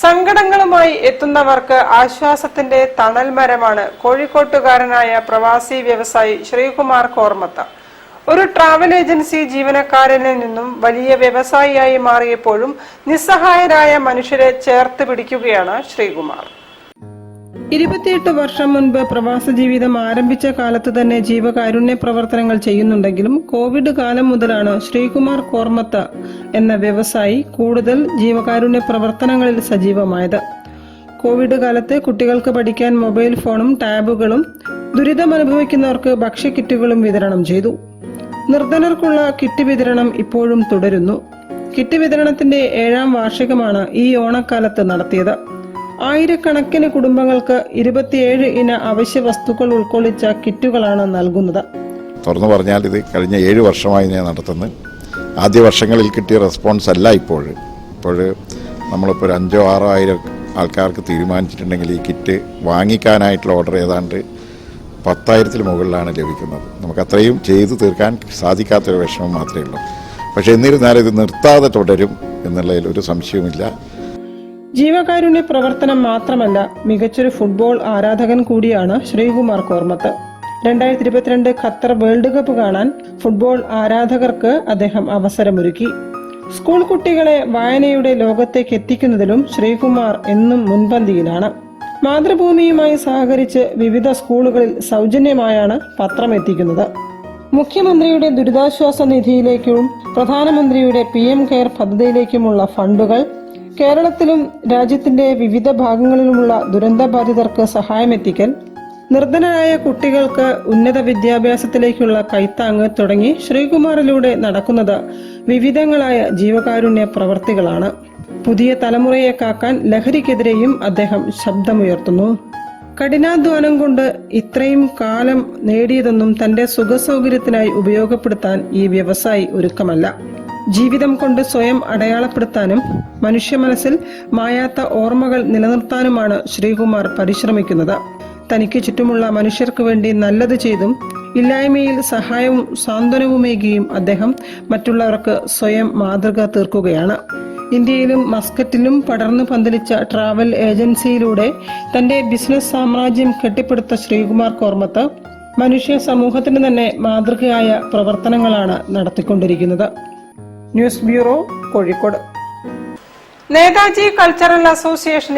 സങ്കടങ്ങളുമായി എത്തുന്നവർക്ക് ആശ്വാസത്തിന്റെ തണൽ മരമാണ് കോഴിക്കോട്ടുകാരനായ പ്രവാസി വ്യവസായി ശ്രീകുമാർ കോർമത്ത. ഒരു ട്രാവൽ ഏജൻസി ജീവനക്കാരനിൽ നിന്നും വലിയ വ്യവസായിയായി മാറിയപ്പോഴും നിസ്സഹായരായ മനുഷ്യരെ ചേർത്ത് പിടിക്കുകയാണ് ശ്രീകുമാർ. 28 വർഷം മുൻപ് പ്രവാസ ജീവിതം ആരംഭിച്ച കാലത്ത് തന്നെ ജീവകാരുണ്യ പ്രവർത്തനങ്ങൾ ചെയ്യുന്നുണ്ടെങ്കിലും കോവിഡ് കാലം മുതലാണ് ശ്രീകുമാർ കോർമത്ത എന്ന വ്യവസായി കൂടുതൽ ജീവകാരുണ്യ പ്രവർത്തനങ്ങളിൽ സജീവമായത്. കോവിഡ് കാലത്ത് കുട്ടികൾക്ക് പഠിക്കാൻ മൊബൈൽ ഫോണും ടാബുകളും, ദുരിതമനുഭവിക്കുന്നവർക്ക് ഭക്ഷ്യക്കിറ്റുകളും വിതരണം ചെയ്തു. നിർധനർക്കുള്ള കിറ്റ് വിതരണം ഇപ്പോഴും തുടരുന്നു. കിറ്റ് വിതരണത്തിന്റെ 7ാം വാർഷികമാണ് ഈ ഓണക്കാലത്ത് നടത്തിയത്. ആയിരക്കണക്കിന് കുടുംബങ്ങൾക്ക് 27 ഇന അവശ്യ വസ്തുക്കൾ ഉൾക്കൊള്ളിച്ച കിറ്റുകളാണ് നൽകുന്നത്. തുറന്നു പറഞ്ഞാൽ ഇത് കഴിഞ്ഞ 7 വർഷമായി ഞാൻ നടത്തുന്നത്. ആദ്യ വർഷങ്ങളിൽ കിട്ടിയ റെസ്പോൺസ് അല്ല ഇപ്പോൾ നമ്മളിപ്പോൾ 5,000 or 6,000 ആൾക്കാർക്ക് തീരുമാനിച്ചിട്ടുണ്ടെങ്കിൽ ഈ കിറ്റ് വാങ്ങിക്കാനായിട്ടുള്ള ഓർഡർ ഏതാണ്ട് 10,000-ൽ മുകളിലാണ് ലഭിക്കുന്നത്. നമുക്ക് അത്രയും ചെയ്തു തീർക്കാൻ സാധിക്കാത്തൊരു വിഷമം മാത്രമേ ഉള്ളൂ. പക്ഷേ എന്നിരുന്നാലും ഇത് നിർത്താതെ തുടരും എന്നുള്ളതിൽ ഒരു സംശയവുമില്ല. ജീവകാരുണ്യ പ്രവർത്തനം മാത്രമല്ല, മികച്ചൊരു ഫുട്ബോൾ ആരാധകൻ കൂടിയാണ് Sreekumar Kormath. 2022 Qatar world cup കാണാൻ ഫുട്ബോൾ ആരാധകർക്ക് അദ്ദേഹം അവസരമൊരുക്കി. സ്കൂൾ കുട്ടികളെ വായനയുടെ ലോകത്തേക്ക് എത്തിക്കുന്നതിലും ശ്രീകുമാർ എന്നും മുൻപന്തിയിലാണ്. മാതൃഭൂമിയുമായി സഹകരിച്ച് വിവിധ സ്കൂളുകളിൽ സൗജന്യമായാണ് പത്രം എത്തിക്കുന്നത്. മുഖ്യമന്ത്രിയുടെ ദുരിതാശ്വാസ നിധിയിലേക്കും പ്രധാനമന്ത്രിയുടെ PM കെയർ പദ്ധതിയിലേക്കുമുള്ള ഫണ്ടുകൾ കേരളത്തിലും രാജ്യത്തിന്റെ വിവിധ ഭാഗങ്ങളിലുമുള്ള ദുരന്തബാധിതർക്ക് സഹായമെത്തിക്കൽ, നിർധനരായ കുട്ടികൾക്ക് ഉന്നത വിദ്യാഭ്യാസത്തിലേക്കുള്ള കൈത്താങ്ങ് തുടങ്ങി ശ്രീകുമാറിലൂടെ നടക്കുന്നത് വിവിധങ്ങളായ ജീവകാരുണ്യ പ്രവർത്തികളാണ്. പുതിയ തലമുറയെ കാക്കാൻ ലഹരിക്കെതിരെയും അദ്ദേഹം ശബ്ദമുയർത്തുന്നു. കഠിനാധ്വാനം കൊണ്ട് ഇത്രയും കാലം നേടിയതൊന്നും തന്റെ സുഖസൗകര്യത്തിനായി ഉപയോഗപ്പെടുത്താൻ ഈ വ്യവസായി ഒരുക്കമല്ല. ജീവിതം കൊണ്ട് സ്വയം അടയാളപ്പെടുത്താനും മനുഷ്യ മനസ്സിൽ മായാത്ത ഓർമ്മകൾ നിലനിർത്താനുമാണ് ശ്രീകുമാർ പരിശ്രമിക്കുന്നത്. തനിക്ക് ചുറ്റുമുള്ള മനുഷ്യർക്ക് വേണ്ടി നല്ലത് ചെയ്തും ഇല്ലായ്മയിൽ സഹായവും സാന്ത്വനവുമേകിയും അദ്ദേഹം മറ്റുള്ളവർക്ക് സ്വയം മാതൃക തീർക്കുകയാണ്. ഇന്ത്യയിലും മസ്കറ്റിലും പടർന്നു പന്തലിച്ച ട്രാവൽ ഏജൻസിയിലൂടെ തന്റെ ബിസിനസ് സാമ്രാജ്യം കെട്ടിപ്പടുത്ത ശ്രീകുമാർ കോർമത്ത് മനുഷ്യ സമൂഹത്തിന് തന്നെ മാതൃകയായ പ്രവർത്തനങ്ങളാണ് നടത്തിക്കൊണ്ടിരിക്കുന്നത്. News bureau, Kozhikode. Netaji cultural association